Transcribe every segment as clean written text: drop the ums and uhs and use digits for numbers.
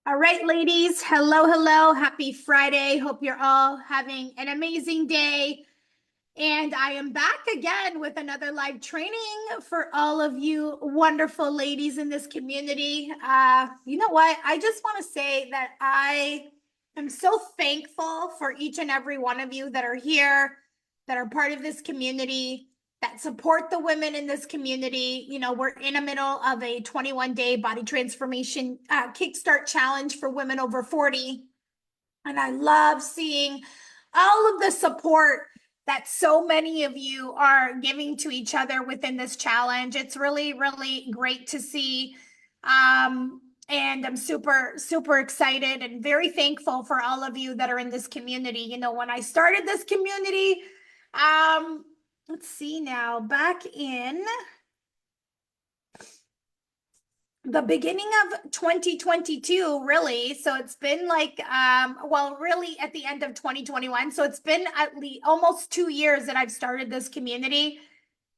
All right, ladies. Hello, hello. Happy Friday. Hope you're all having an amazing day. And I am back again with another live training for all of you wonderful ladies in this community. You know what? I just want to say that I am so thankful for each and every one of you that are here, that are part of this community, that support the women in this community. You know, we're in the middle of a 21-day body transformation kickstart challenge for women over 40. And I love seeing all of the support that so many of you are giving to each other within this challenge. It's really, really great to see. And I'm super, super excited and very thankful for all of you that are in this community. You know, when I started this community, let's see now, back in the beginning of 2022, really. So it's been like, really at the end of 2021. So it's been at least almost 2 years that I've started this community.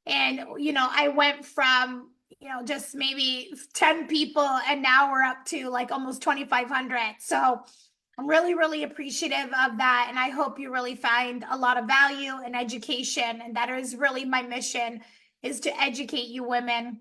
And, you know, I went from, just maybe 10 people, and now we're up to like almost 2,500. So I'm really, really appreciative of that. And I hope you really find a lot of value and education. And that is really my mission, is to educate you women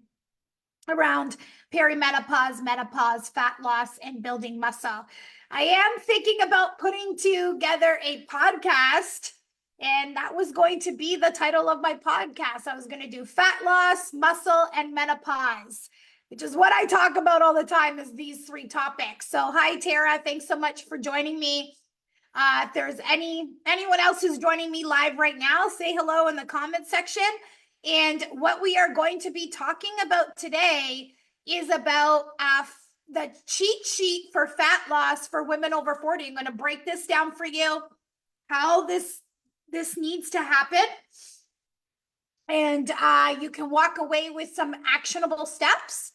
around perimenopause, menopause, fat loss, and building muscle. I am thinking about putting together a podcast, and that was going to be the title of my podcast. I was going to do fat loss, muscle, and menopause, which is what I talk about all the time, is these three topics. So hi, Tara. Thanks so much for joining me. If there's anyone else who's joining me live right now, say hello in the comment section. And what we are going to be talking about today is about the cheat sheet for fat loss for women over 40. I'm going to break this down for you, how this needs to happen. And you can walk away with some actionable steps,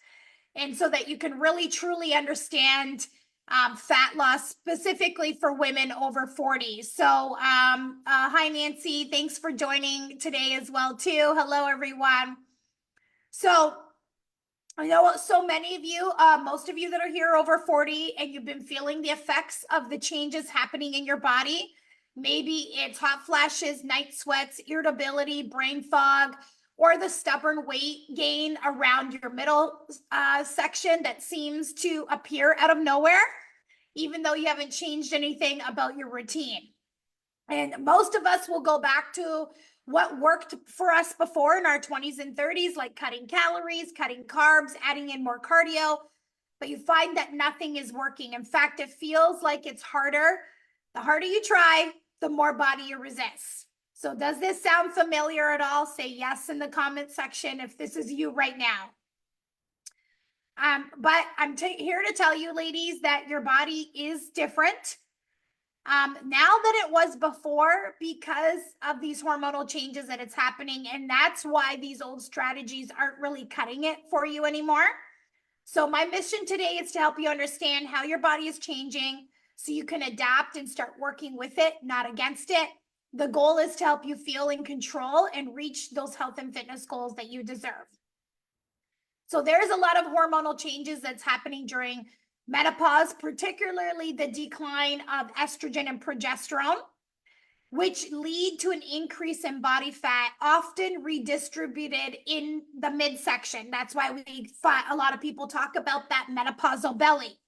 and so that you can really, truly understand fat loss specifically for women over 40. So hi, Nancy. Thanks for joining today as well, too. Hello, everyone. So I know so many of you, most of you that are here over 40, and you've been feeling the effects of the changes happening in your body. Maybe it's hot flashes, night sweats, irritability, brain fog, or the stubborn weight gain around your middle section that seems to appear out of nowhere, even though you haven't changed anything about your routine. And most of us will go back to what worked for us before in our 20s and 30s, like cutting calories, cutting carbs, adding in more cardio, but you find that nothing is working. In fact, it feels like it's harder. The harder you try, the more body you resist. So does this sound familiar at all? Say yes in the comment section if this is you right now. But I'm here to tell you, ladies, that your body is different now than it was before, because of these hormonal changes that it's happening. And that's why these old strategies aren't really cutting it for you anymore. So my mission today is to help you understand how your body is changing so you can adapt and start working with it, not against it. The goal is to help you feel in control and reach those health and fitness goals that you deserve. So there's a lot of hormonal changes that's happening during menopause, particularly the decline of estrogen and progesterone, which lead to an increase in body fat, often redistributed in the midsection. That's why a lot of people talk about that menopausal belly.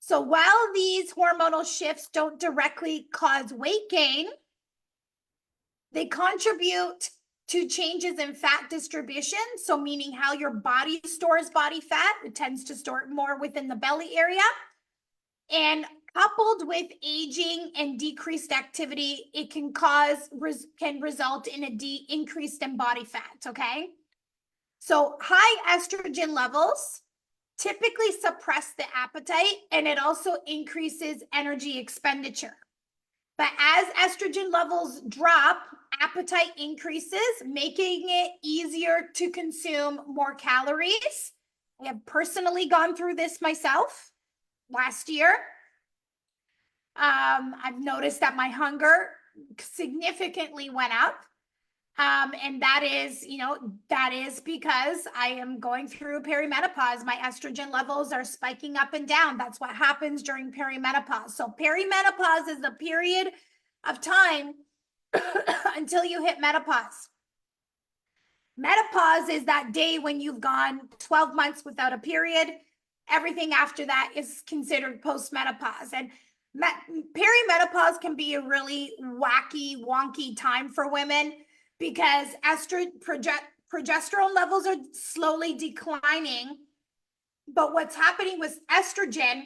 So while these hormonal shifts don't directly cause weight gain, they contribute to changes in fat distribution. So meaning how your body stores body fat, it tends to store it more within the belly area. And coupled with aging and decreased activity, it can result in increased in body fat, okay? So high estrogen levels typically suppress the appetite, and it also increases energy expenditure. But as estrogen levels drop, appetite increases, making it easier to consume more calories. I have personally gone through this myself last year. I've noticed that my hunger significantly went up. And that is, that is because I am going through perimenopause. My estrogen levels are spiking up and down. That's what happens during perimenopause. So perimenopause is the period of time until you hit menopause. Menopause is that day when you've gone 12 months without a period. Everything after that is considered postmenopause. And perimenopause can be a really wacky, wonky time for women because progesterone levels are slowly declining. But what's happening with estrogen,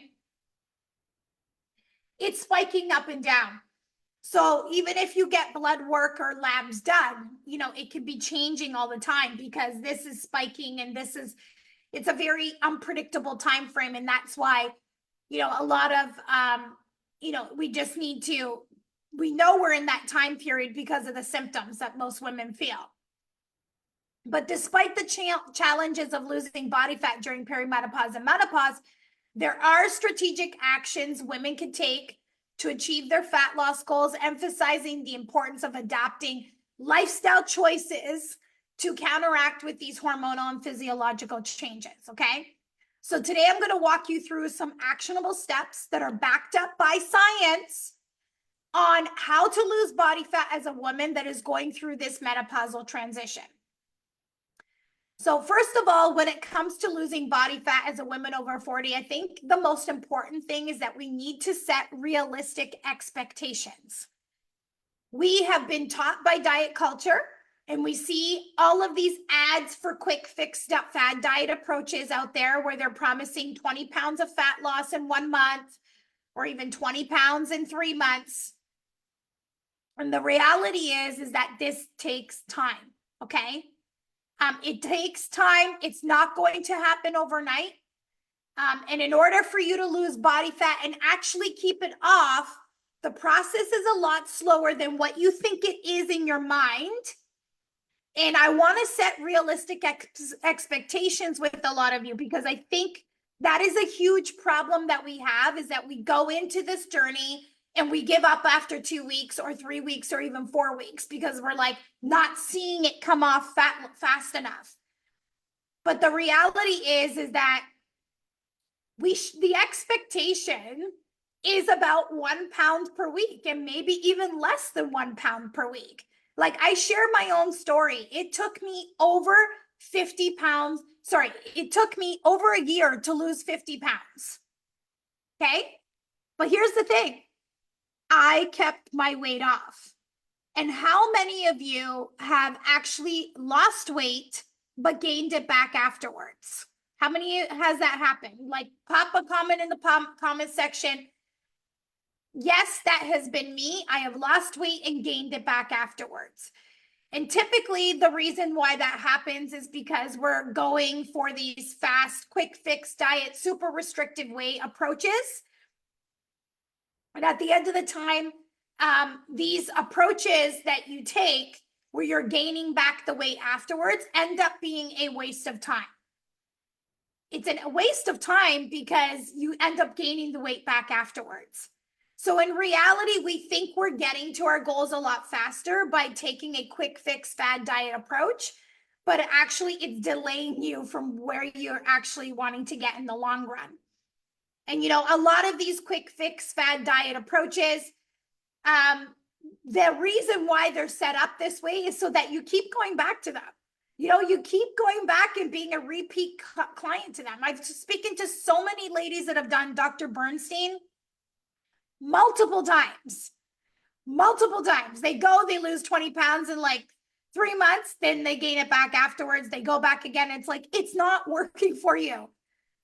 it's spiking up and down. So even if you get blood work or labs done, it could be changing all the time because this is spiking and it's a very unpredictable time frame. And that's why, a lot of, we know we're in that time period because of the symptoms that most women feel. But despite the challenges of losing body fat during perimenopause and menopause, there are strategic actions women can take to achieve their fat loss goals, emphasizing the importance of adapting lifestyle choices to counteract with these hormonal and physiological changes, okay? So today I'm going to walk you through some actionable steps that are backed up by science on how to lose body fat as a woman that is going through this menopausal transition. So first of all, when it comes to losing body fat as a woman over 40, I think the most important thing is that we need to set realistic expectations. We have been taught by diet culture, and we see all of these ads for quick fix fad diet approaches out there where they're promising 20 pounds of fat loss in 1 month or even 20 pounds in 3 months. And the reality is that this takes time, okay? It takes time. It's not going to happen overnight. And in order for you to lose body fat and actually keep it off, the process is a lot slower than what you think it is in your mind. And I want to set realistic expectations with a lot of you because I think that is a huge problem that we have is that we go into this journey and we give up after 2 weeks or 3 weeks or even 4 weeks because we're like not seeing it come off fast enough. But the reality is that the expectation is about 1 pound per week and maybe even less than 1 pound per week. Like I share my own story. It took me over 50 pounds. Sorry, it took me over a year to lose 50 pounds. Okay. But here's the thing. I kept my weight off. And how many of you have actually lost weight but gained it back afterwards? How many has that happened? Like pop a comment in the comment section. Yes, that has been me. I have lost weight and gained it back afterwards. And typically the reason why that happens is because we're going for these fast, quick fix diet, super restrictive weight approaches. And at the end of the time, these approaches that you take where you're gaining back the weight afterwards end up being a waste of time. It's a waste of time because you end up gaining the weight back afterwards. So in reality, we think we're getting to our goals a lot faster by taking a quick fix fad diet approach, but actually it's delaying you from where you're actually wanting to get in the long run. And, a lot of these quick fix fad diet approaches, the reason why they're set up this way is so that you keep going back to them. You keep going back and being a repeat client to them. I've spoken to so many ladies that have done Dr. Bernstein multiple times. They go, they lose 20 pounds in like 3 months, then they gain it back afterwards. They go back again. It's like, it's not working for you.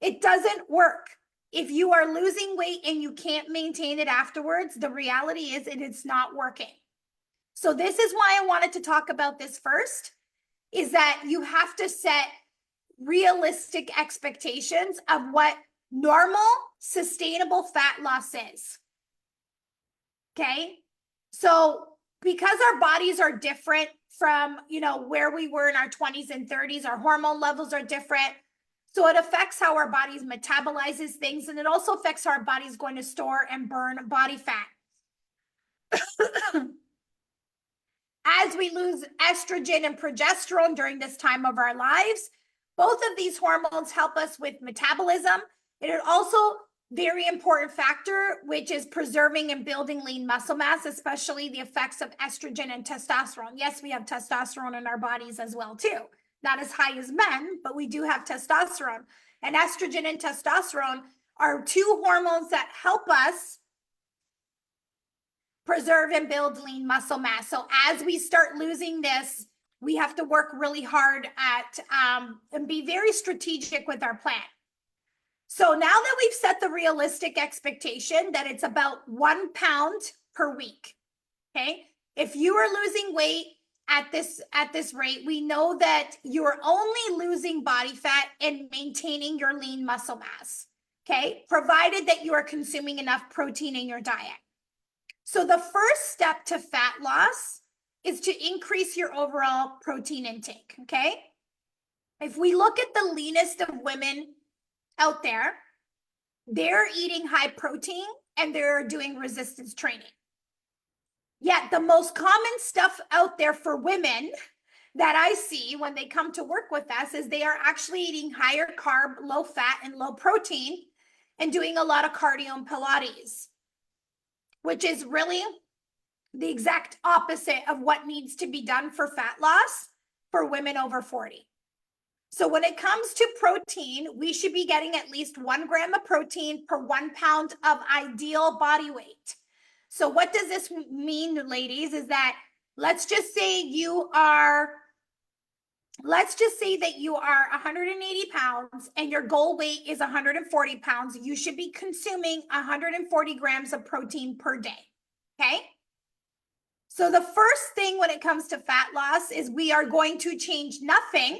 It doesn't work. If you are losing weight and you can't maintain it afterwards, the reality is it's not working. So this is why I wanted to talk about this first, is that you have to set realistic expectations of what normal, sustainable fat loss is. Okay? So because our bodies are different from, where we were in our 20s and 30s, our hormone levels are different. So it affects how our bodies metabolizes things, and it also affects how our body's going to store and burn body fat. as we lose estrogen and progesterone during this time of our lives. Both of these hormones help us with metabolism. It is also very important factor, which is preserving and building lean muscle mass, especially the effects of estrogen and testosterone. Yes, we have testosterone in our bodies as well too. Not as high as men, but we do have testosterone. And estrogen and testosterone are two hormones that help us preserve and build lean muscle mass. So as we start losing this, we have to work really hard at and be very strategic with our plan. So now that we've set the realistic expectation that it's about 1 pound per week, okay? If you are losing weight at this rate, we know that you're only losing body fat and maintaining your lean muscle mass, okay? Provided that you are consuming enough protein in your diet. So the first step to fat loss is to increase your overall protein intake, okay? If we look at the leanest of women out there, they're eating high protein and they're doing resistance training. Yet the most common stuff out there for women that I see when they come to work with us is they are actually eating higher carb, low fat, and low protein and doing a lot of cardio and Pilates, which is really the exact opposite of what needs to be done for fat loss for women over 40. So when it comes to protein, we should be getting at least 1 gram of protein per 1 pound of ideal body weight. So what does this mean, ladies, is that let's just say that you are 180 pounds and your goal weight is 140 pounds. You should be consuming 140 grams of protein per day, okay? So the first thing when it comes to fat loss is we are going to change nothing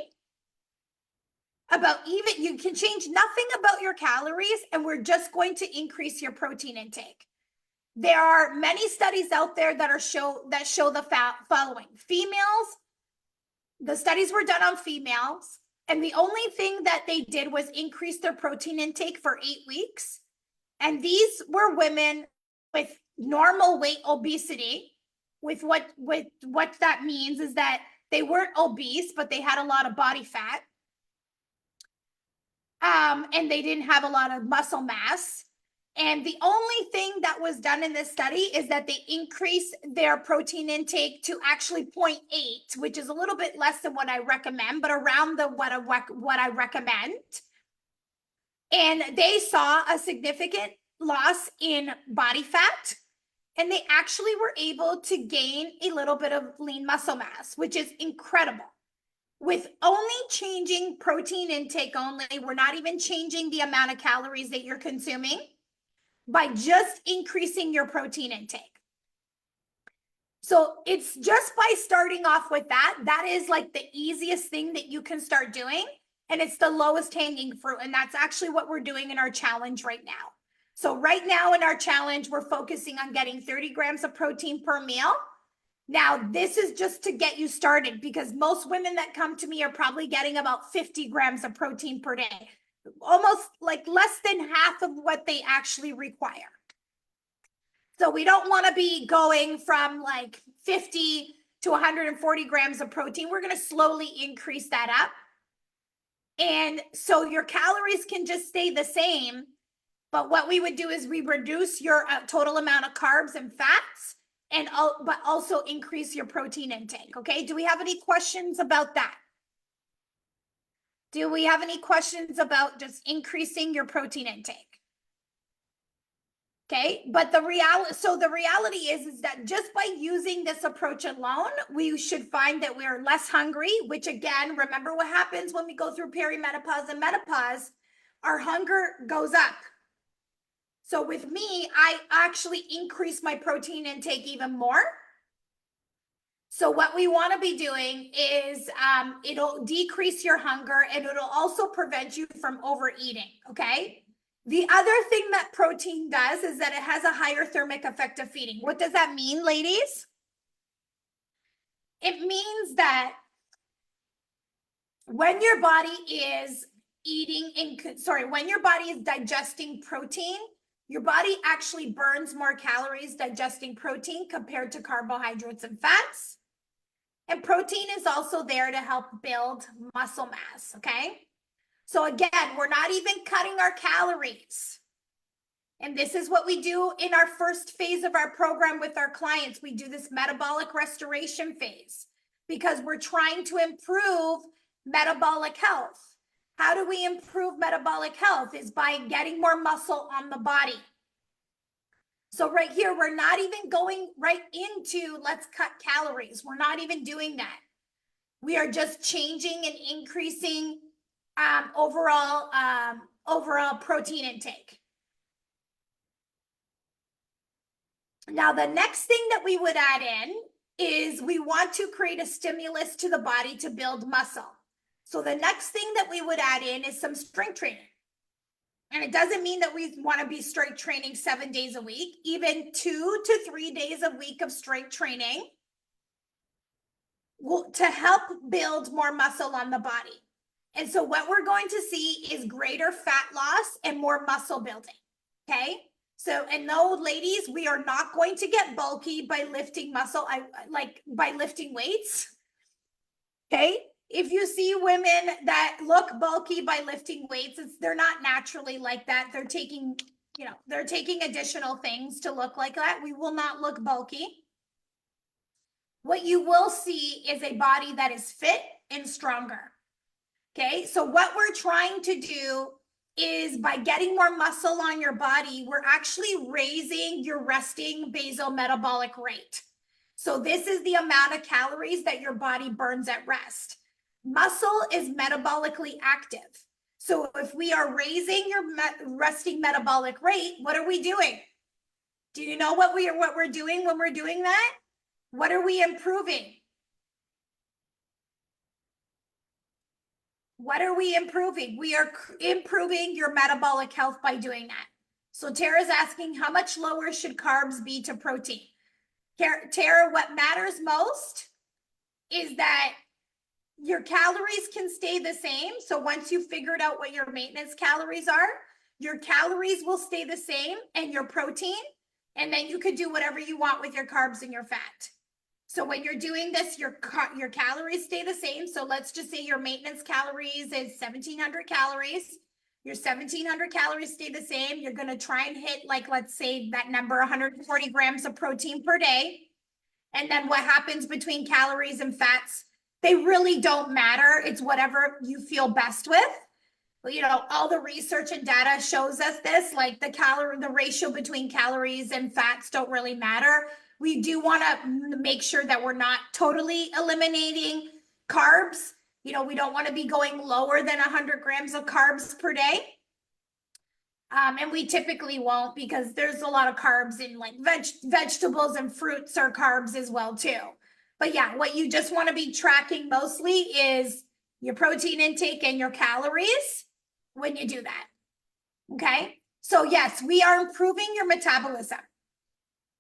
about you can change nothing about your calories, and we're just going to increase your protein intake. There are many studies out there that show the following. Females, the studies were done on females, and the only thing that they did was increase their protein intake for 8 weeks. And these were women with normal weight obesity. With what that means is that they weren't obese, but they had a lot of body fat. And they didn't have a lot of muscle mass. And the only thing that was done in this study is that they increased their protein intake to actually 0.8, which is a little bit less than what I recommend, but around what I recommend. And they saw a significant loss in body fat, and they actually were able to gain a little bit of lean muscle mass, which is incredible. With only changing protein intake only, we're not even changing the amount of calories that you're consuming, by just increasing your protein intake. So it's just by starting off with that is like the easiest thing that you can start doing. And it's the lowest hanging fruit. And that's actually what we're doing in our challenge right now. So right now in our challenge, we're focusing on getting 30 grams of protein per meal. Now, this is just to get you started, because most women that come to me are probably getting about 50 grams of protein per day, almost like less than half of what they actually require. So we don't want to be going from like 50 to 140 grams of protein. We're going to slowly increase that up. And so your calories can just stay the same. But what we would do is we reduce your total amount of carbs and fats, but also increase your protein intake. Okay. Do we have any questions about that? Do we have any questions about just increasing your protein intake? Okay. But the reality is that just by using this approach alone, we should find that we're less hungry, which again, remember what happens when we go through perimenopause and menopause, our hunger goes up. So with me, I actually increase my protein intake even more. So what we want to be doing is it'll decrease your hunger, and it'll also prevent you from overeating, okay? The other thing that protein does is that it has a higher thermic effect of feeding. What does that mean, ladies? It means that when your body is when your body is digesting protein, your body actually burns more calories digesting protein compared to carbohydrates and fats. And protein is also there to help build muscle mass, okay? So again, we're not even cutting our calories. And this is what we do in our first phase of our program with our clients. We do this metabolic restoration phase because we're trying to improve metabolic health. How do we improve metabolic health? Is by getting more muscle on the body. So right here, we're not even going right into let's cut calories. We're not even doing that. We are just changing and increasing overall protein intake. Now, the next thing that we would add in is we want to create a stimulus to the body to build muscle. So the next thing that we would add in is some strength training. And it doesn't mean that we want to be strength training 7 days a week, even 2 to 3 days a week of strength training to help build more muscle on the body. And so what we're going to see is greater fat loss and more muscle building, okay? So, and no, ladies, we are not going to get bulky by lifting muscle, by lifting weights, okay? If you see women that look bulky by lifting weights, they're not naturally like that. They're taking, they're taking additional things to look like that. We will not look bulky. What you will see is a body that is fit and stronger. Okay, so what we're trying to do is by getting more muscle on your body, we're actually raising your resting basal metabolic rate. So this is the amount of calories that your body burns at rest. Muscle is metabolically active. So if we are raising your resting metabolic rate, what are we doing? Do you know what we're doing when we're doing that? What are we improving? What are we improving? We are improving your metabolic health by doing that. So Tara's asking, how much lower should carbs be to protein? Tara, what matters most is that your calories can stay the same. So once you've figured out what your maintenance calories are, your calories will stay the same and your protein, and then you could do whatever you want with your carbs and your fat. So when you're doing this, your calories stay the same. So let's just say your maintenance calories is 1,700 calories. Your 1,700 calories stay the same. You're going to try and hit, like, let's say that number, 140 grams of protein per day. And then what happens between calories and fats, they really don't matter. It's whatever you feel best with. All the research and data shows us this, like the ratio between calories and fats don't really matter. We do want to make sure that we're not totally eliminating carbs. We don't want to be going lower than 100 grams of carbs per day. And we typically won't, because there's a lot of carbs in like vegetables, and fruits are carbs as well too. But yeah, what you just want to be tracking mostly is your protein intake and your calories when you do that. Okay. So yes, we are improving your metabolism.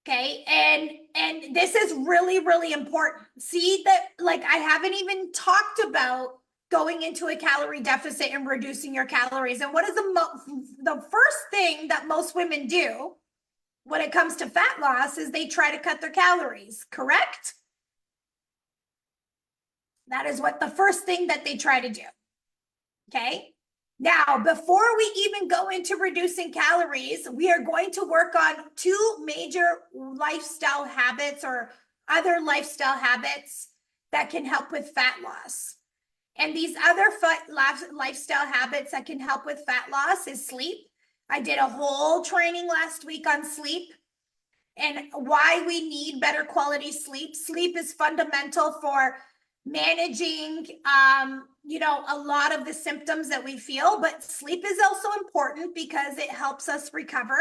Okay. And this is really, really important. See that, like, I haven't even talked about going into a calorie deficit and reducing your calories. And what is the first thing that most women do when it comes to fat loss is they try to cut their calories, correct? That is what the first thing that they try to do. Okay. Now, before we even go into reducing calories, we are going to work on 2 major lifestyle habits or other lifestyle habits that can help with fat loss. And these other lifestyle habits that can help with fat loss is sleep. I did a whole training last week on sleep and why we need better quality sleep. Sleep is fundamental for managing, a lot of the symptoms that we feel, but sleep is also important because it helps us recover.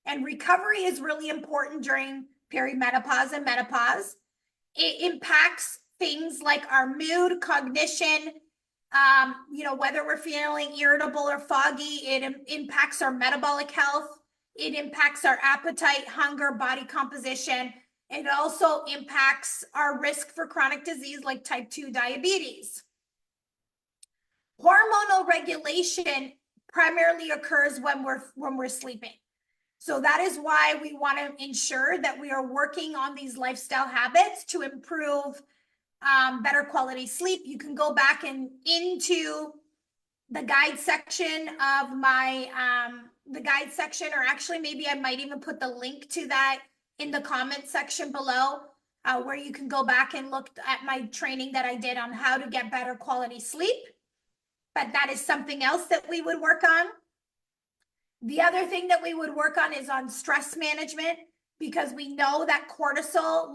And recovery is really important during perimenopause and menopause. It impacts things like our mood, cognition, whether we're feeling irritable or foggy. It impacts our metabolic health. It impacts our appetite, hunger, body composition. It also impacts our risk for chronic disease like type 2 diabetes. Hormonal regulation primarily occurs when we're sleeping. So that is why we want to ensure that we are working on these lifestyle habits to improve better quality sleep, you can go back and into the guide section of my, the guide section, or actually maybe I might even put the link to that in the comment section below, where you can go back and look at my training that I did on how to get better quality sleep. But that is something else that we would work on. The other thing that we would work on is on stress management, because we know that cortisol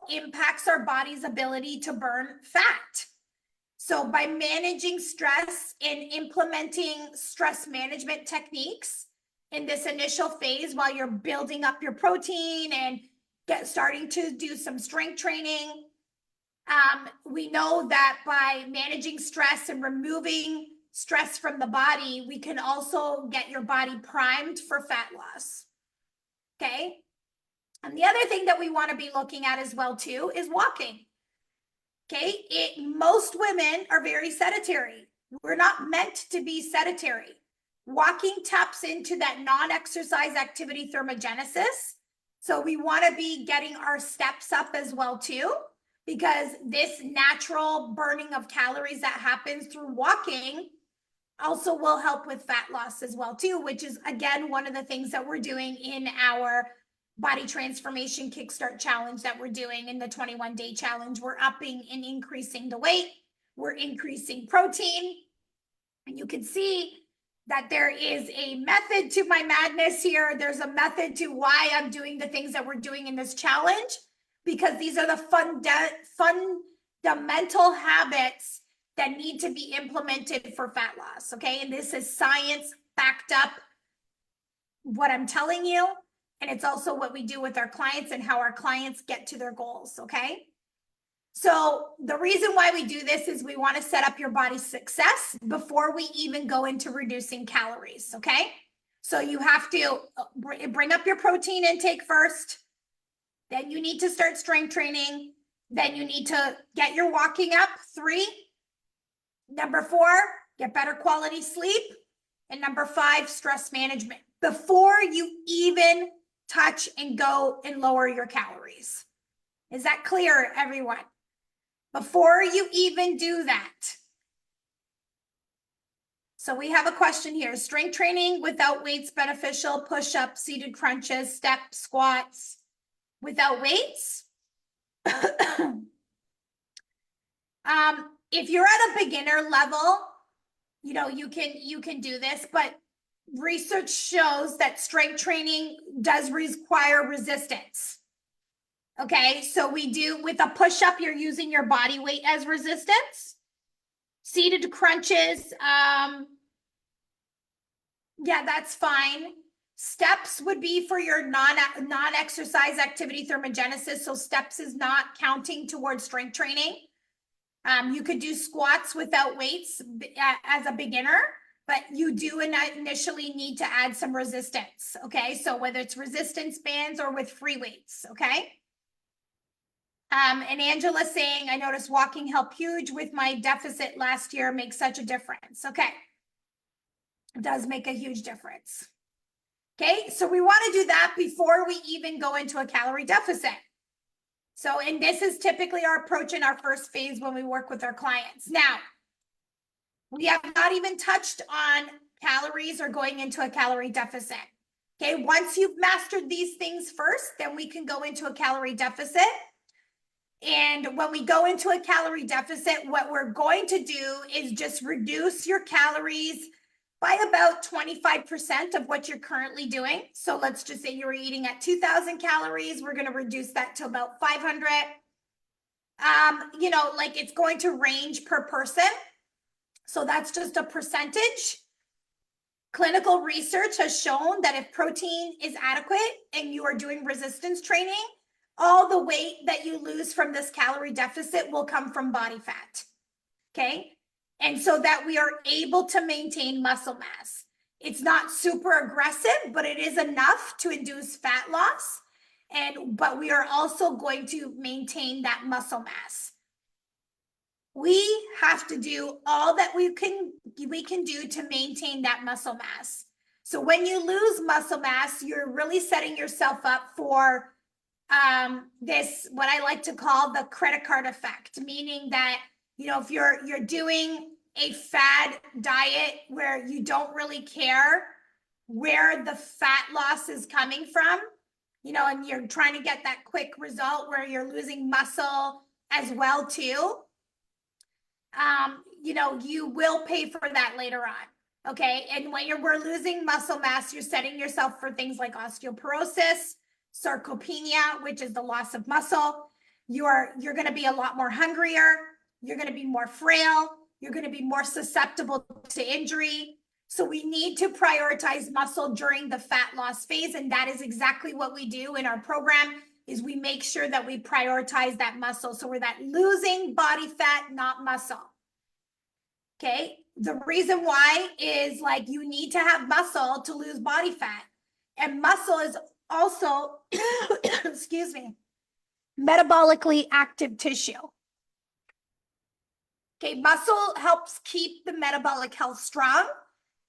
impacts our body's ability to burn fat. So by managing stress and implementing stress management techniques in this initial phase while you're building up your protein and starting to do some strength training, we know that by managing stress and removing stress from the body, we can also get your body primed for fat loss. Okay. And the other thing that we want to be looking at as well too is walking. Okay. Most women are very sedentary. We're not meant to be sedentary. Walking taps into that non-exercise activity thermogenesis. So we want to be getting our steps up as well too, because this natural burning of calories that happens through walking also will help with fat loss as well too, which is again one of the things that we're doing in our body transformation kickstart challenge that we're doing in the 21-day challenge. We're upping and increasing the weight, we're increasing protein, and you can see that there is a method to my madness here. There's a method to why I'm doing the things that we're doing in this challenge, because these are the fundamental habits that need to be implemented for fat loss. Okay. And this is science backed up, what I'm telling you. And it's also what we do with our clients and how our clients get to their goals. Okay. So the reason why we do this is we want to set up your body's success before we even go into reducing calories. Okay. So you have to bring up your protein intake first. Then you need to start strength training. Then you need to get your walking up. 3. Number 4, get better quality sleep. And number 5, stress management before you even touch and go and lower your calories. Is that clear, everyone? Before you even do that. So we have a question here. Strength training without weights beneficial? Push-ups, seated crunches, step squats without weights? If you're at a beginner level, you know, you can do this, but research shows that strength training does require resistance. Okay, so we do with a push-up, you're using your body weight as resistance. Seated crunches, yeah, that's fine. Steps would be for your non-exercise activity thermogenesis. So steps is not counting towards strength training. You could do squats without weights as a beginner, but you do initially need to add some resistance. Okay, so whether it's resistance bands or with free weights. Okay. And Angela's saying, I noticed walking helped huge with my deficit last year, makes such a difference. Okay. It does make a huge difference. Okay, so we want to do that before we even go into a calorie deficit. So, and this is typically our approach in our first phase when we work with our clients. Now, we have not even touched on calories or going into a calorie deficit. Okay, once you've mastered these things first, then we can go into a calorie deficit. And when we go into a calorie deficit, what we're going to do is just reduce your calories by about 25% of what you're currently doing. So let's just say you're eating at 2,000 calories. We're going to reduce that to about 500. You know, like it's going to range per person. So that's just a percentage. Clinical research has shown that if protein is adequate and you are doing resistance training, all the weight that you lose from this calorie deficit will come from body fat. Okay. And so that we are able to maintain muscle mass. It's not super aggressive, but it is enough to induce fat loss. But we are also going to maintain that muscle mass. We have to do all that we can do to maintain that muscle mass. So when you lose muscle mass, you're really setting yourself up for this, what I like to call the credit card effect, meaning that, you know, if you're doing a fad diet where you don't really care where the fat loss is coming from, you know, and you're trying to get that quick result where you're losing muscle as well too, you know, you will pay for that later on. Okay. And when we're losing muscle mass, you're setting yourself for things like osteoporosis, sarcopenia, which is the loss of muscle. You're going to be a lot more hungrier. You're going to be more frail. You're going to be more susceptible to injury. So we need to prioritize muscle during the fat loss phase. And that is exactly what we do in our program, is we make sure that we prioritize that muscle. So we're that losing body fat, not muscle. Okay. The reason why is like you need to have muscle to lose body fat. And muscle is also, excuse me, metabolically active tissue. Okay. Muscle helps keep the metabolic health strong.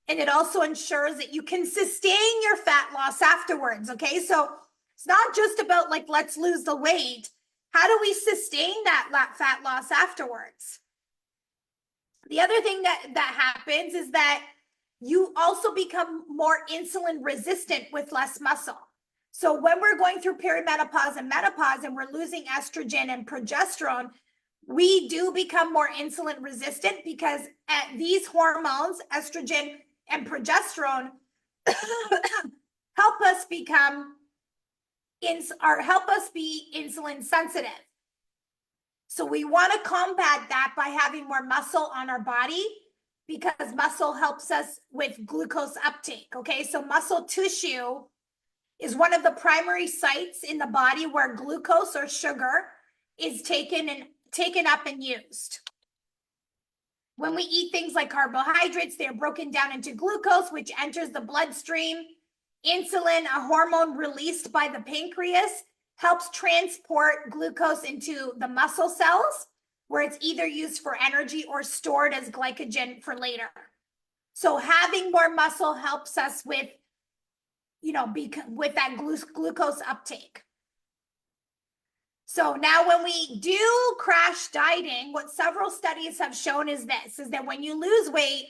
And it also ensures that you can sustain your fat loss afterwards. Okay. So it's not just about like, let's lose the weight. How do we sustain that fat loss afterwards? The other thing that happens is that you also become more insulin resistant with less muscle. So when we're going through perimenopause and menopause and we're losing estrogen and progesterone, we do become more insulin resistant because these hormones, estrogen and progesterone, help us be insulin sensitive. So we want to combat that by having more muscle on our body, because muscle helps us with glucose uptake. Okay, so muscle tissue is one of the primary sites in the body where glucose or sugar is taken up and used. When we eat things like carbohydrates, they're broken down into glucose, which enters the bloodstream. Insulin, a hormone released by the pancreas, helps transport glucose into the muscle cells, where it's either used for energy or stored as glycogen for later. So having more muscle helps us with, you know, with that glucose uptake. So now when we do crash dieting, what several studies have shown is that when you lose weight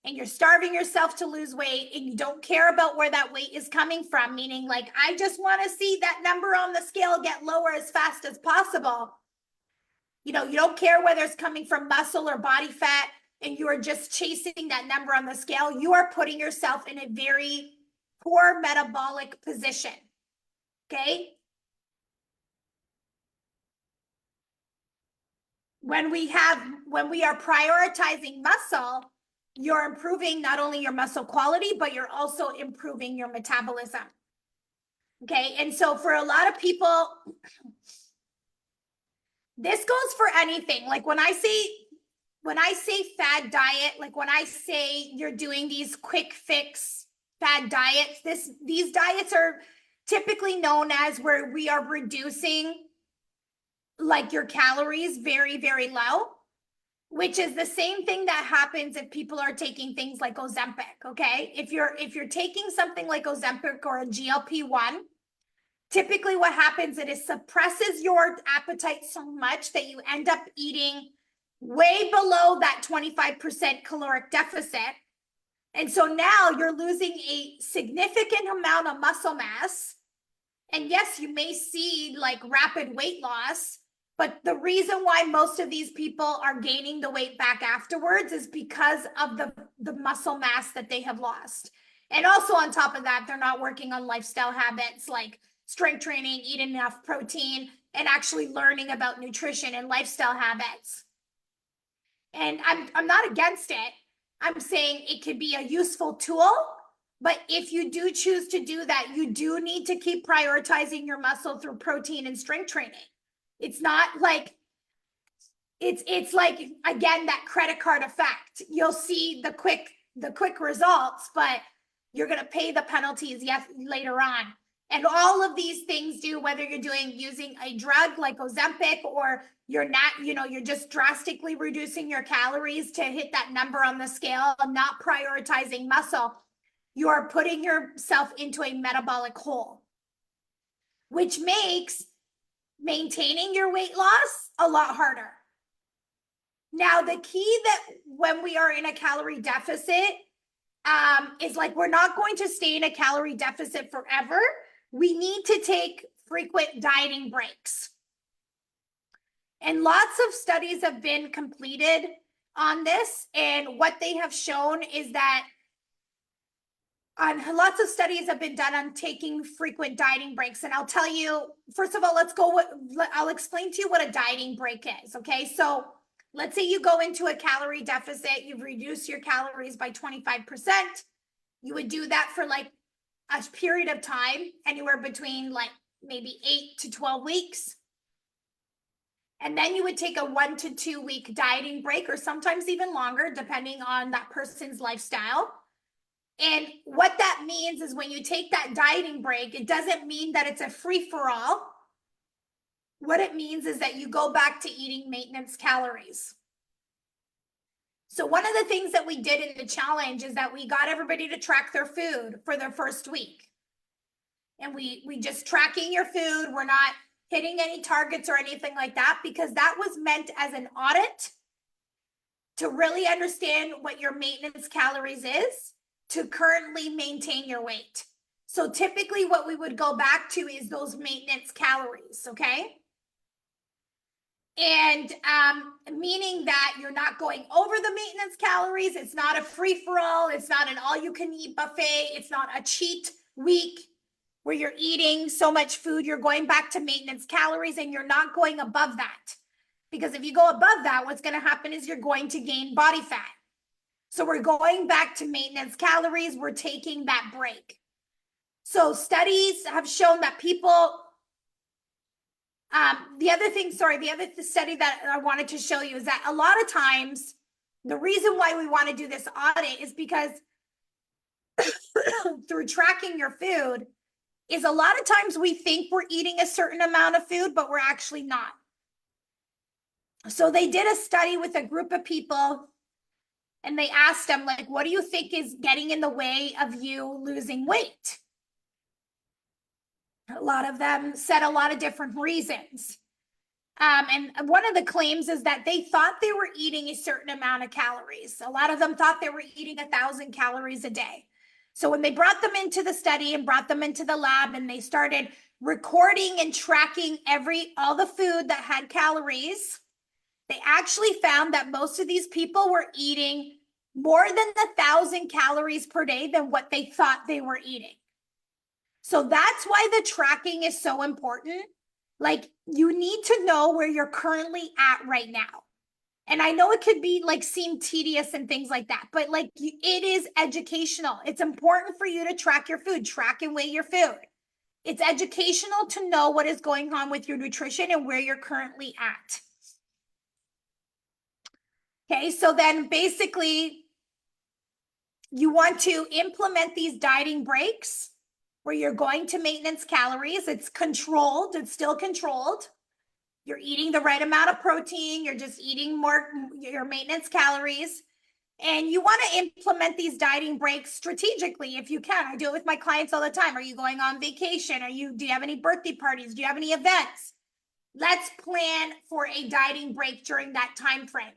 and you're starving yourself to lose weight and you don't care about where that weight is coming from, meaning like, I just want to see that number on the scale get lower as fast as possible. You know, you don't care whether it's coming from muscle or body fat, and you are just chasing that number on the scale. You are putting yourself in a very poor metabolic position. Okay. When we are prioritizing muscle, you're improving not only your muscle quality, but you're also improving your metabolism. Okay. And so for a lot of people, this goes for anything. Like when I say fad diet, like when I say you're doing these quick fix fad diets, these diets are typically known as where we are reducing like your calories very, very low, which is the same thing that happens if people are taking things like Ozempic. Okay. If you're taking something like Ozempic or a GLP-1, typically what happens is it suppresses your appetite so much that you end up eating way below that 25% caloric deficit. And so now you're losing a significant amount of muscle mass. And yes, you may see like rapid weight loss, but the reason why most of these people are gaining the weight back afterwards is because of the muscle mass that they have lost. And also on top of that, they're not working on lifestyle habits like strength training, eat enough protein, and actually learning about nutrition and lifestyle habits. And I'm not against it. I'm saying it could be a useful tool, but if you do choose to do that, you do need to keep prioritizing your muscle through protein and strength training. It's not like, it's like, again, that credit card effect. You'll see the quick results, but you're going to pay the penalties later on. And all of these things do, whether you're using a drug like Ozempic, or you're not, you're just drastically reducing your calories to hit that number on the scale and not prioritizing muscle, you're putting yourself into a metabolic hole, which makes maintaining your weight loss a lot harder. Now, the key that when we are in a calorie deficit is like we're not going to stay in a calorie deficit forever. We need to take frequent dieting breaks. And lots of studies have been completed on this. And what they have shown is that lots of studies have been done on taking frequent dieting breaks. And I'll tell you, first of all, I'll explain to you what a dieting break is. Okay. So let's say you go into a calorie deficit, you've reduced your calories by 25%. You would do that for like a period of time, anywhere between like maybe 8 to 12 weeks. And then you would take a 1 to 2 week dieting break, or sometimes even longer, depending on that person's lifestyle. And what that means is when you take that dieting break, it doesn't mean that it's a free for all. What it means is that you go back to eating maintenance calories. So one of the things that we did in the challenge is that we got everybody to track their food for their first week. And we just tracking your food. We're not hitting any targets or anything like that, because that was meant as an audit to really understand what your maintenance calories is to currently maintain your weight. So typically what we would go back to is those maintenance calories, okay? And meaning that you're not going over the maintenance calories. It's not a free-for-all. It's not an all-you-can-eat buffet. It's not a cheat week where you're eating so much food. You're going back to maintenance calories, and you're not going above that. Because if you go above that, what's going to happen is you're going to gain body fat. So we're going back to maintenance calories. We're taking that break. So studies have shown that people, the other study that I wanted to show you is that a lot of times, the reason why we want to do this audit is because through tracking your food is a lot of times we think we're eating a certain amount of food, but we're actually not. So they did a study with a group of people, and they asked them, like, what do you think is getting in the way of you losing weight? A lot of them said a lot of different reasons. And one of the claims is that they thought they were eating a certain amount of calories. A lot of them thought they were eating 1,000 calories a day. So when they brought them into the study and brought them into the lab, and they started recording and tracking all the food that had calories, they actually found that most of these people were eating more than 1,000 calories per day than what they thought they were eating. So that's why the tracking is so important. Like, you need to know where you're currently at right now. And I know it could be like seem tedious and things like that, but like it is educational. It's important for you to track your food, track and weigh your food. It's educational to know what is going on with your nutrition and where you're currently at. Okay, so then basically you want to implement these dieting breaks where you're going to maintenance calories. It's controlled, it's still controlled. You're eating the right amount of protein. You're just eating more, your maintenance calories. And you want to implement these dieting breaks strategically if you can. I do it with my clients all the time. Are you going on vacation? Do you have any birthday parties? Do you have any events? Let's plan for a dieting break during that time frame.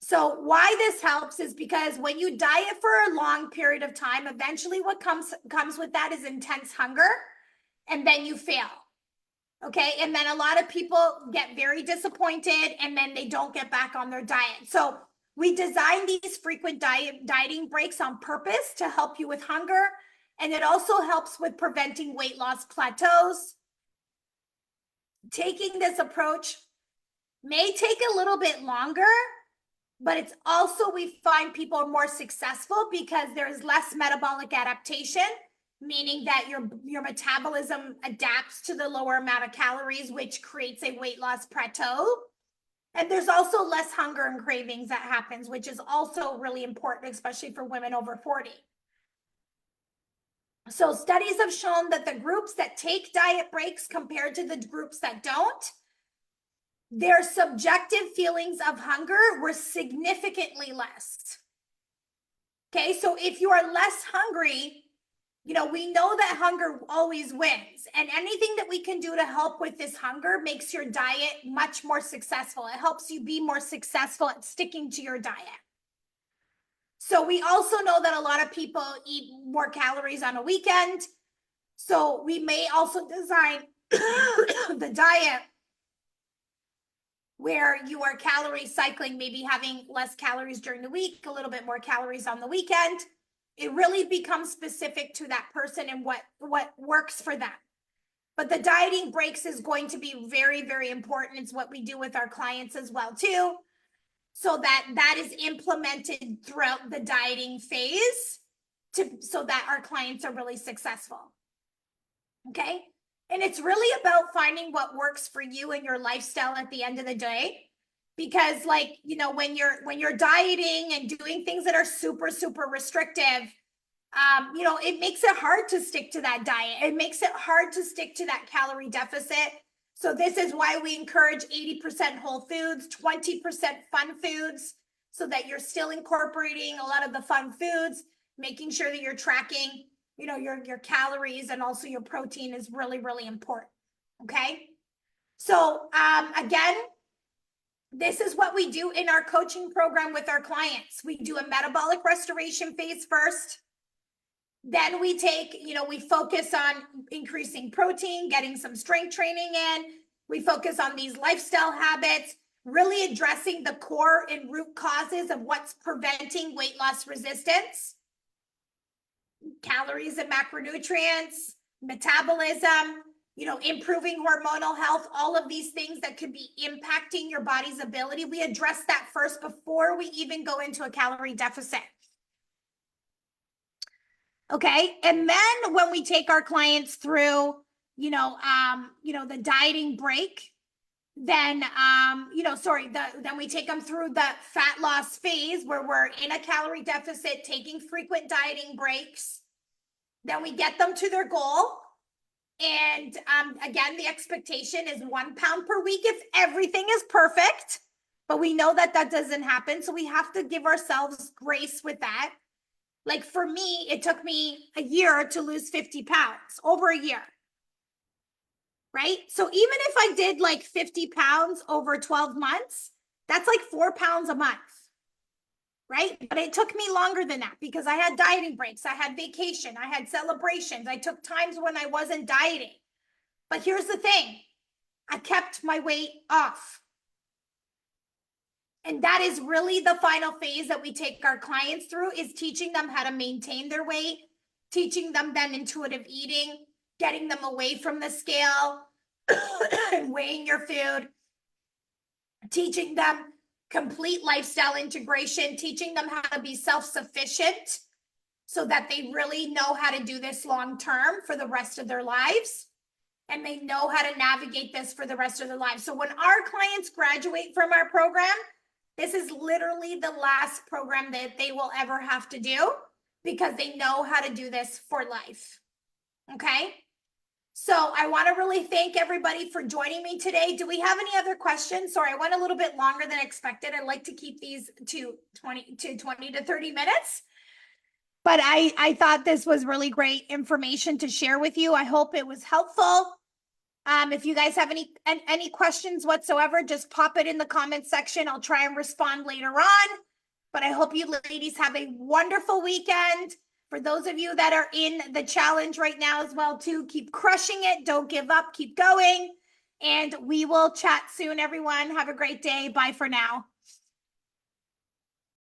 So why this helps is because when you diet for a long period of time, eventually what comes with that is intense hunger, and then you fail. Okay, and then a lot of people get very disappointed, and then they don't get back on their diet. So we designed these frequent dieting breaks on purpose to help you with hunger, and it also helps with preventing weight loss plateaus. Taking this approach may take a little bit longer, but it's also, we find people are more successful because there's less metabolic adaptation, meaning that your metabolism adapts to the lower amount of calories, which creates a weight loss plateau. And there's also less hunger and cravings that happens, which is also really important, especially for women over 40. So studies have shown that the groups that take diet breaks compared to the groups that don't, their subjective feelings of hunger were significantly less. Okay, so if you are less hungry, you know, we know that hunger always wins, and anything that we can do to help with this hunger makes your diet much more successful. It helps you be more successful at sticking to your diet. So we also know that a lot of people eat more calories on a weekend. So we may also design the diet where you are calorie cycling, maybe having less calories during the week, a little bit more calories on the weekend. It really becomes specific to that person and what works for them. But the dieting breaks is going to be very, very important. It's what we do with our clients as well too. So that is implemented throughout the dieting phase so that our clients are really successful. Okay. And it's really about finding what works for you and your lifestyle at the end of the day. Because like, you know, when you're dieting and doing things that are super, super restrictive, you know, it makes it hard to stick to that diet. It makes it hard to stick to that calorie deficit. So this is why we encourage 80% whole foods, 20% fun foods, so that you're still incorporating a lot of the fun foods, making sure that you're tracking, you know, your calories, and also your protein is really, really important. Okay. So again, this is what we do in our coaching program with our clients. We do a metabolic restoration phase first. Then we take, you know, we focus on increasing protein, getting some strength training in. We focus on these lifestyle habits, really addressing the core and root causes of what's preventing weight loss resistance. Calories and macronutrients, metabolism, you know, improving hormonal health, all of these things that could be impacting your body's ability. We address that first before we even go into a calorie deficit. Okay. And then when we take our clients through, the dieting break, then, then we take them through the fat loss phase where we're in a calorie deficit, taking frequent dieting breaks. Then we get them to their goal. And again, the expectation is 1 pound per week if everything is perfect. But we know that that doesn't happen. So we have to give ourselves grace with that. Like for me, it took me a year to lose 50 pounds, over a year. Right? So even if I did like 50 pounds over 12 months, that's like 4 pounds a month. Right? But it took me longer than that because I had dieting breaks, I had vacation, I had celebrations, I took times when I wasn't dieting. But here's the thing, I kept my weight off. And that is really the final phase that we take our clients through, is teaching them how to maintain their weight, teaching them then intuitive eating, getting them away from the scale and weighing your food, teaching them complete lifestyle integration, teaching them how to be self-sufficient so that they really know how to do this long-term for the rest of their lives. And they know how to navigate this for the rest of their lives. So when our clients graduate from our program, this is literally the last program that they will ever have to do because they know how to do this for life. Okay. So I want to really thank everybody for joining me today. Do we have any other questions? Sorry, I went a little bit longer than expected. I like to keep these to 20 to 30 minutes. But I thought this was really great information to share with you. I hope it was helpful. If you guys have any questions whatsoever, just pop it in the comment section. I'll try and respond later on. But I hope you ladies have a wonderful weekend. For those of you that are in the challenge right now as well too, keep crushing it. Don't give up. Keep going. And we will chat soon, everyone. Have a great day. Bye for now.